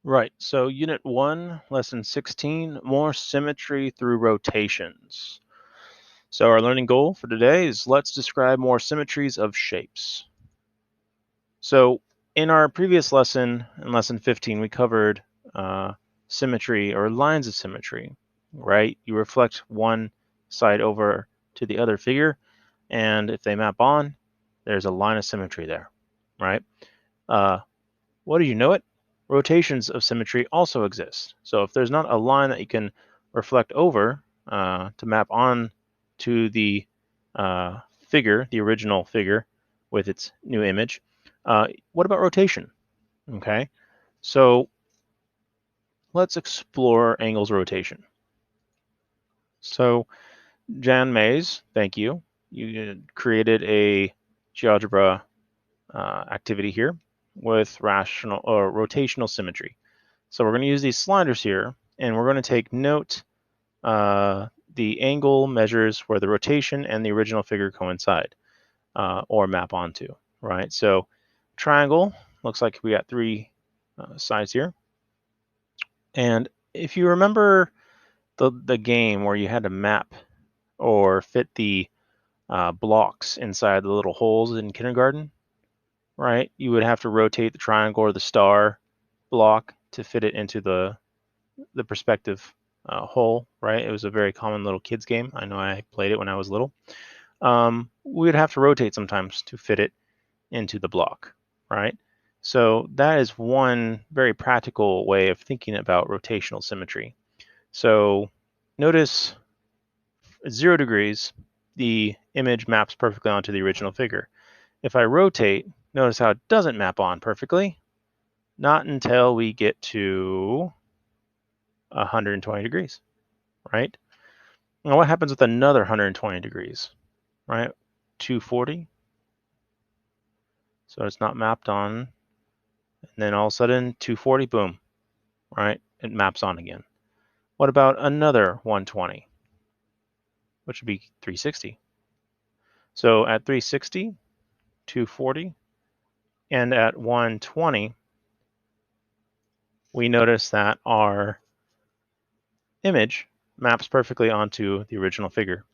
Right, so Unit 1, Lesson 16, more symmetry through rotations. So our learning goal for today is let's describe more symmetries of shapes. So in our previous lesson, in Lesson 15, we covered symmetry or lines of symmetry, right? You reflect one side over to the other figure, and if they map on, there's a line of symmetry there, right? What do you know it? Rotations of symmetry also exist. So if there's not a line that you can reflect over to map on to the figure, the original figure with its new image, what about rotation? Okay, so let's explore Engel's rotation. So Jan Mays, thank you. You created a GeoGebra activity here with rational or rotational symmetry. So we're going to use these sliders here, and we're going to take note the angle measures where the rotation and the original figure coincide or map onto, right? So triangle, looks like we got three sides here. And if you remember the game where you had to map or fit the blocks inside the little holes in kindergarten, right? You would have to rotate the triangle or the star block to fit it into the perspective hole, right? It was a very common little kids game. I know I played it when I was little. We would have to rotate sometimes to fit it into the block, right? So that is one very practical way of thinking about rotational symmetry. So notice 0 degrees, the image maps perfectly onto the original figure. If I rotate, notice how it doesn't map on perfectly. Not until we get to 120 degrees, right? Now what happens with another 120 degrees, right? 240. So it's not mapped on. And then all of a sudden, 240, boom, right? It maps on again. What about another 120, which would be 360? So at 360, 240, and at 120, we notice that our image maps perfectly onto the original figure.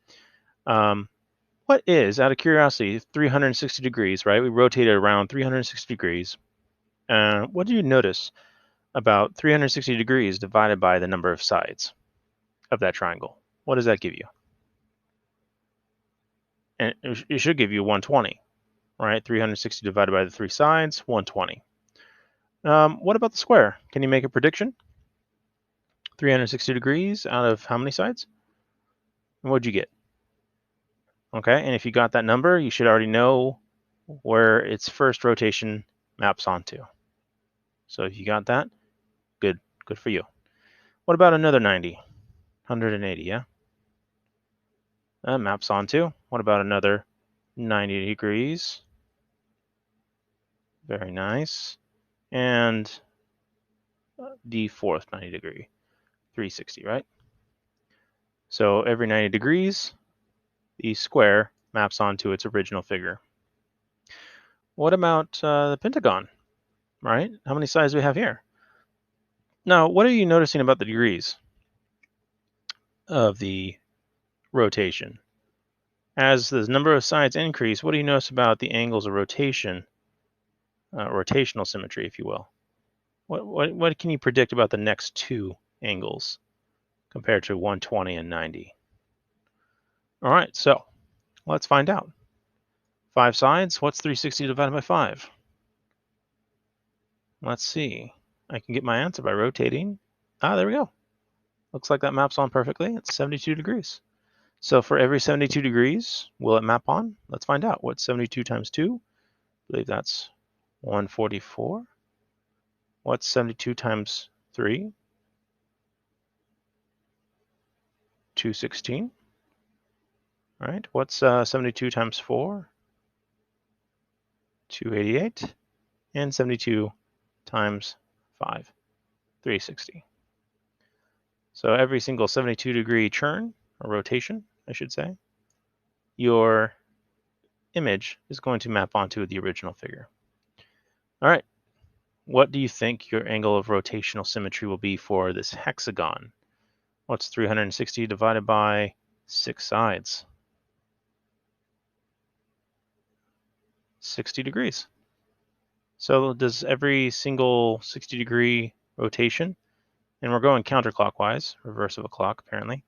What is, out of curiosity, 360 degrees, right? We rotated around 360 degrees. What do you notice about 360 degrees divided by the number of sides of that triangle? What does that give you? And it should give you 120, right? 360 divided by the three sides, 120. What about the square? Can you make a prediction? 360 degrees out of how many sides? And what'd you get? Okay, and if you got that number, you should already know where its first rotation maps onto. So if you got that, good for you. What about another 90? 180, yeah? That maps onto. What about another 90 degrees? Very nice. And the fourth 90 degree, 360, right? So every 90 degrees, the square maps onto its original figure. What about the pentagon, right? How many sides do we have here? Now, what are you noticing about the degrees of the rotation? As the number of sides increase, what do you notice about the angles of rotation, rotational symmetry, if you will? What can you predict about the next two angles compared to 120 and 90? All right, so let's find out. 5 sides, what's 360 divided by 5? Let's see. I can get my answer by rotating. There we go. Looks like that maps on perfectly. It's 72 degrees. So for every 72 degrees, will it map on? Let's find out. What's 72 times 2? I believe that's 144. What's 72 times 3? 216. All right. What's 72 times 4? 288. And 72 times 5, 360. So every single 72 degree turn, or rotation, I should say, your image is going to map onto the original figure. All right, what do you think your angle of rotational symmetry will be for this hexagon? What's 360 divided by 6 sides? 60 degrees. So does every single 60-degree rotation, and we're going counterclockwise, reverse of a clock apparently,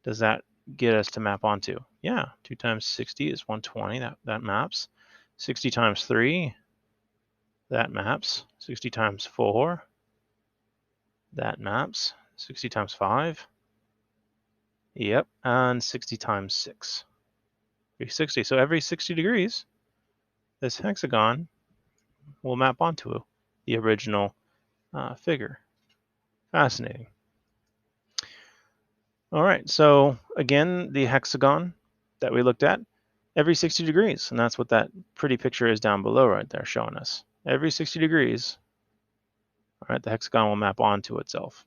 does that get us to map onto? Yeah, 2 times 60 is 120, that maps. 60 times 3, that maps. 60 times 4, that maps. 60 times 5, yep, and 60 times 6. 360. So every 60 degrees, this hexagon will map onto the original figure. Fascinating. All right, so again, the hexagon that we looked at, every 60 degrees, and that's what that pretty picture is down below right there showing us. Every 60 degrees, all right, the hexagon will map onto itself.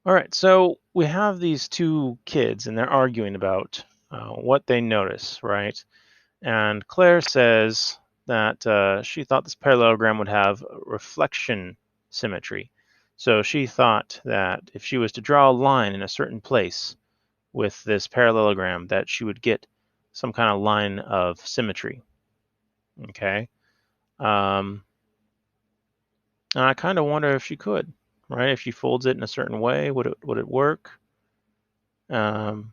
All right, so we have these two kids, and they're arguing about what they notice, right? And Claire says that she thought this parallelogram would have reflection symmetry. So she thought that if she was to draw a line in a certain place with this parallelogram, that she would get some kind of line of symmetry. Okay. And I kind of wonder if she could, right? If she folds it in a certain way, would it work? And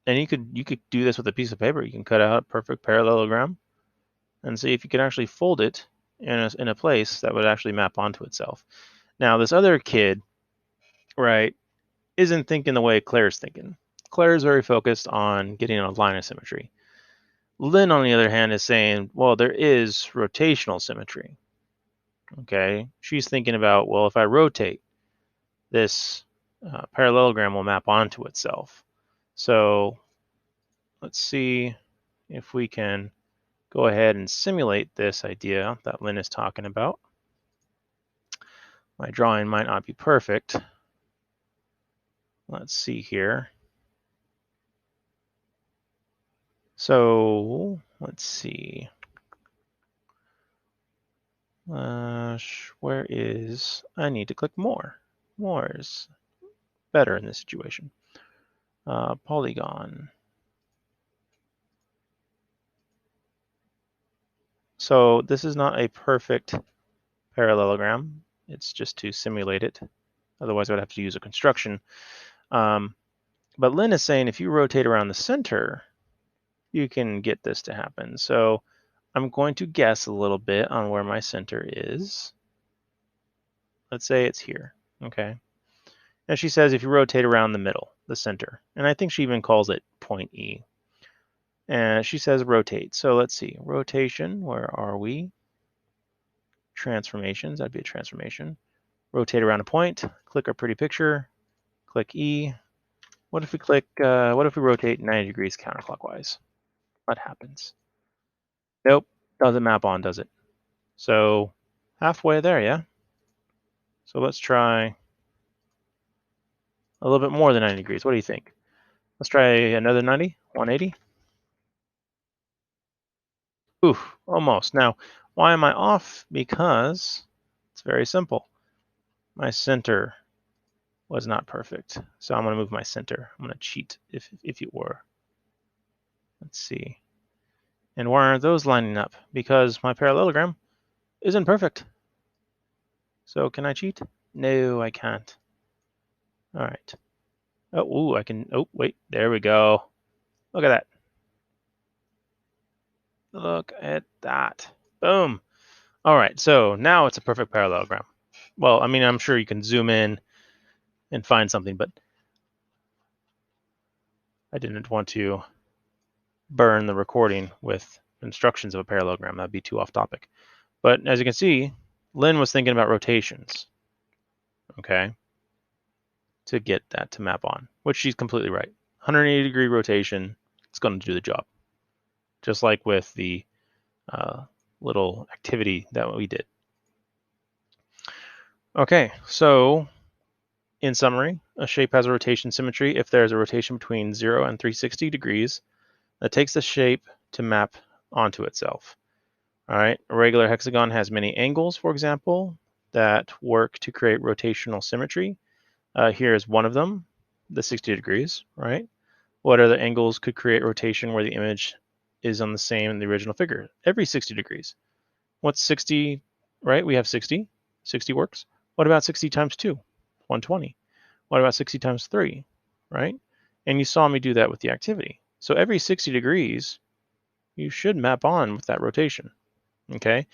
you could do this with a piece of paper. You can cut out a perfect parallelogram and see if you can actually fold it in a place that would actually map onto itself. Now, this other kid, right, isn't thinking the way Claire's thinking. Claire's very focused on getting a line of symmetry. Lynn, on the other hand, is saying, well, there is rotational symmetry. Okay, she's thinking about, well, if I rotate, this parallelogram will map onto itself. So let's see if we can go ahead and simulate this idea that Lynn is talking about. My drawing might not be perfect. Let's see here. So let's see. Where is, I need to click more. More is better in this situation. Polygon. So this is not a perfect parallelogram. It's just to simulate it. Otherwise, I'd have to use a construction. But Lynn is saying if you rotate around the center, you can get this to happen. So I'm going to guess a little bit on where my center is. Let's say it's here. Okay. And she says if you rotate around the middle, the center, and I think she even calls it point E. And she says rotate. So let's see. Rotation, where are we? Transformations, that'd be a transformation. Rotate around a point, click our pretty picture, click E. What if we rotate 90 degrees counterclockwise? What happens? Nope, doesn't map on, does it? So halfway there, yeah? So let's try a little bit more than 90 degrees. What do you think? Let's try another 90, 180. Oof, almost. Now, why am I off? Because it's very simple. My center was not perfect. So I'm going to move my center. I'm going to cheat if it were. Let's see. And why aren't those lining up? Because my parallelogram isn't perfect. So can I cheat? No, I can't. All right. Oh, ooh, I can. Oh, wait. There we go. Look at that. Look at that. Boom. All right. So now it's a perfect parallelogram. Well, I mean, I'm sure you can zoom in and find something, but I didn't want to burn the recording with instructions of a parallelogram. That'd be too off topic. But as you can see, Lynn was thinking about rotations, okay, to get that to map on, which she's completely right. 180-degree rotation, it's going to do the job. Just like with the little activity that we did. Okay, so in summary, a shape has a rotation symmetry if there's a rotation between 0 and 360 degrees that takes the shape to map onto itself. All right, a regular hexagon has many angles, for example, that work to create rotational symmetry. Here is one of them, the 60 degrees, right? What other angles could create rotation where the image is on the same in the original figure? Every 60 degrees. What's 60, right? We have 60. 60 works. What about 60 times 2? 120. What about 60 times 3, right? And you saw me do that with the activity. So every 60 degrees, you should map on with that rotation, okay?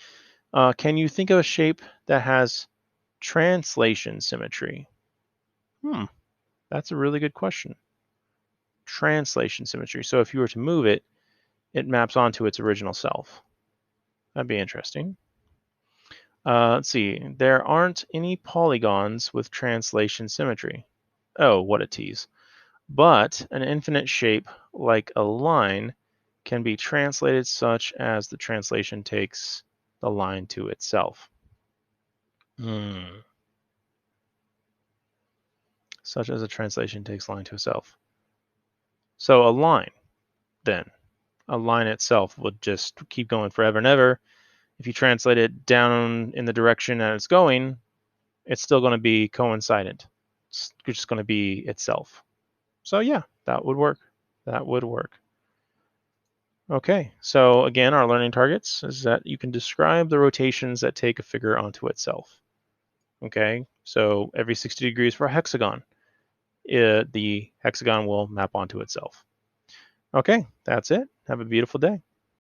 Can you think of a shape that has translation symmetry? That's a really good question. Translation symmetry. So if you were to move it, it maps onto its original self. That'd be interesting. Let's see. There aren't any polygons with translation symmetry. Oh, what a tease. But an infinite shape, like a line, can be translated such as the translation takes the line to itself. Such as a translation takes line to itself. So a line, then. A line itself would just keep going forever and ever. If you translate it down in the direction that it's going, it's still going to be coincident. It's just going to be itself. So yeah, that would work. That would work. Okay, so again, our learning targets is that you can describe the rotations that take a figure onto itself. Okay, so every 60 degrees for a hexagon, the hexagon will map onto itself. Okay, that's it. Have a beautiful day.